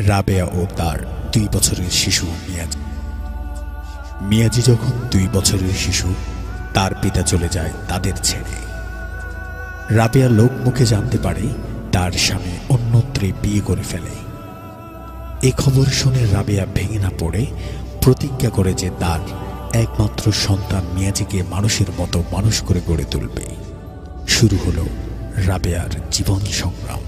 রাবেয়া ও তার 2 বছরের শিশু মিয়াজি। মিয়াজি যখন 2 বছরের শিশু, তার পিতা চলে যায় তাদের ছেড়ে। রাবেয়া লোকমুখে জানতে পারে তার স্বামী অন্যত্রে বিয়ে করে ফেলে। এ খবর শুনে রাবেয়া ভেঙে না পড়ে প্রতিজ্ঞা করে যে তার একমাত্র সন্তান মিয়াজিকে মানুষের মতো মানুষ করে গড়ে তুলবে। শুরু হলো রাবেয়ার জীবন সংগ্রাম।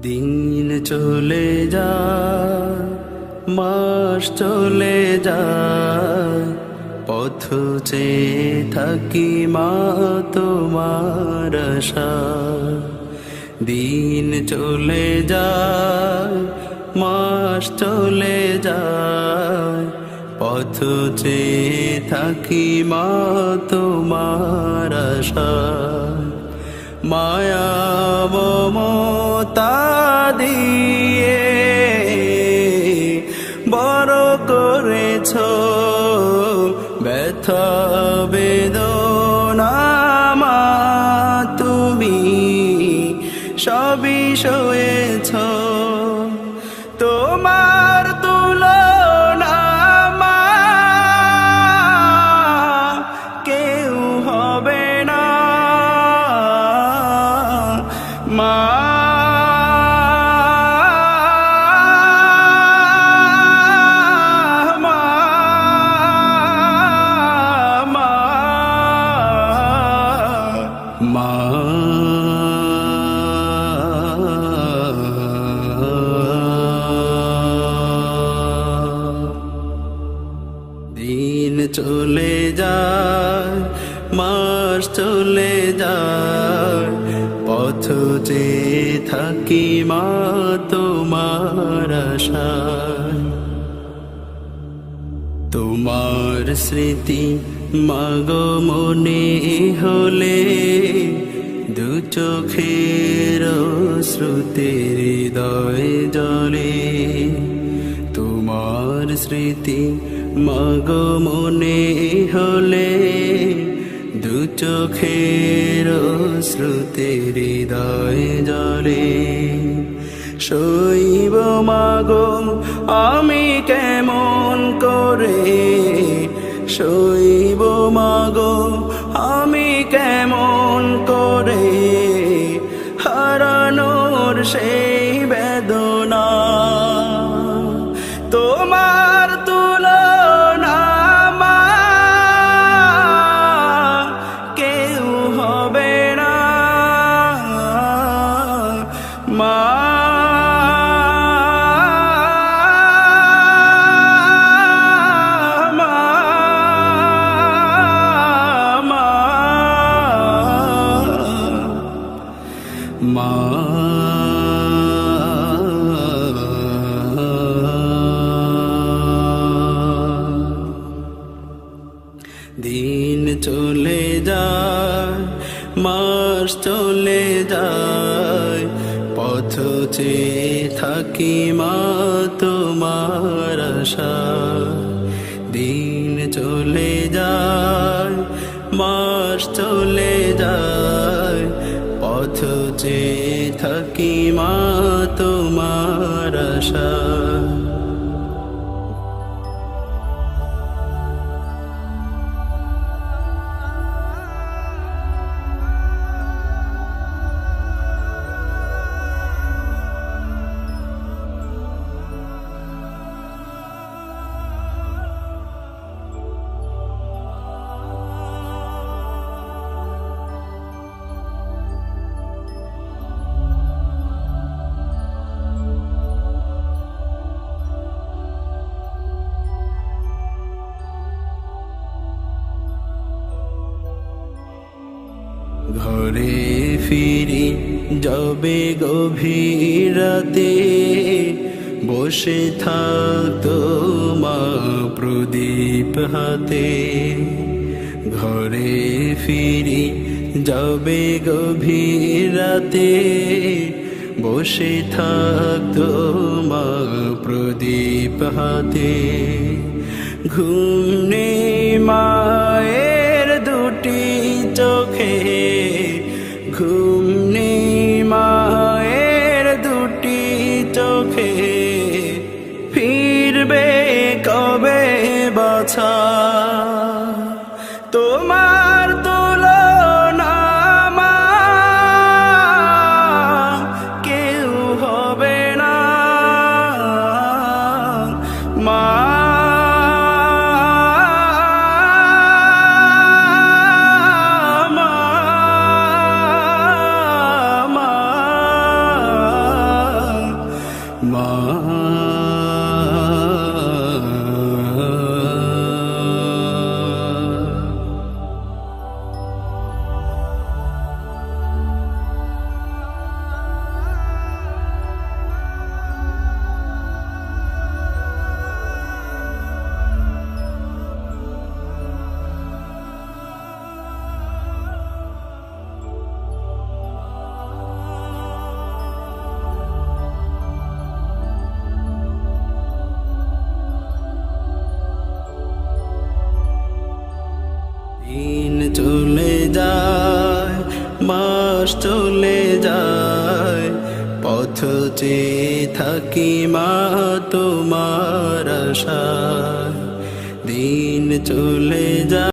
দিন চলে যায়, মাস চলে যায়, পথ চেয়ে থাকি মা তোমার আশায়। দিন চলে যায়, মাস চলে যায়, পথ চেয়ে থাকি মা তোমার আশায়। মায়া মমতা দিয়ে বড় করেছ, ব্যথা বেদনা মা তুমি সবই সয়েছ। তোমার তুলনা মা কেউ হবে না। মা দিন চলে যায়, মাস চলে যায়, পথ চেয়ে থাকি মা তোমার আশায়। তোমার স্মৃতি মাগো মনে হলে, দু চোখের শ্রুতির হৃদয় জলে। তোমার স্মৃতি মাগো মনে হলে, দু চোখের শ্রুতির হৃদয় জলে। শৈব মাগো আমি কেমন করে, শৈব মাগো আমি কেমন করে, হারানোর সেই বেদনা। তোমার তুলনা মা কেউ হবে না। মা দিন চলে যায়, মাস চলে যায়, পথ চেয়ে থাকি মা তোমার আশায়। দিন চলে যায়, মাস চলে যায়, পথ চেয়ে থাকি মা তোমার আশায়। ঘরে ফিরি যবে গভীর রাতে, বসে থাকতো মা প্রদীপ হাতে। ঘরে ফিরি যাবে গভীর রাতে, বসে থাকতো মা প্রদীপ হাতে। ঘুম নেই মায়ের দুটি চোখে, ঘুম নেই মায়ের দুটি চোখে। ফিরবে কবে বাছা, তোমার তুলনা মা কেউ হবে না। মা দিন চলে যায়, মাস চলে যায়, পথ চেয়ে থাকি মা তোমার আশায়। দিন চলে যায়।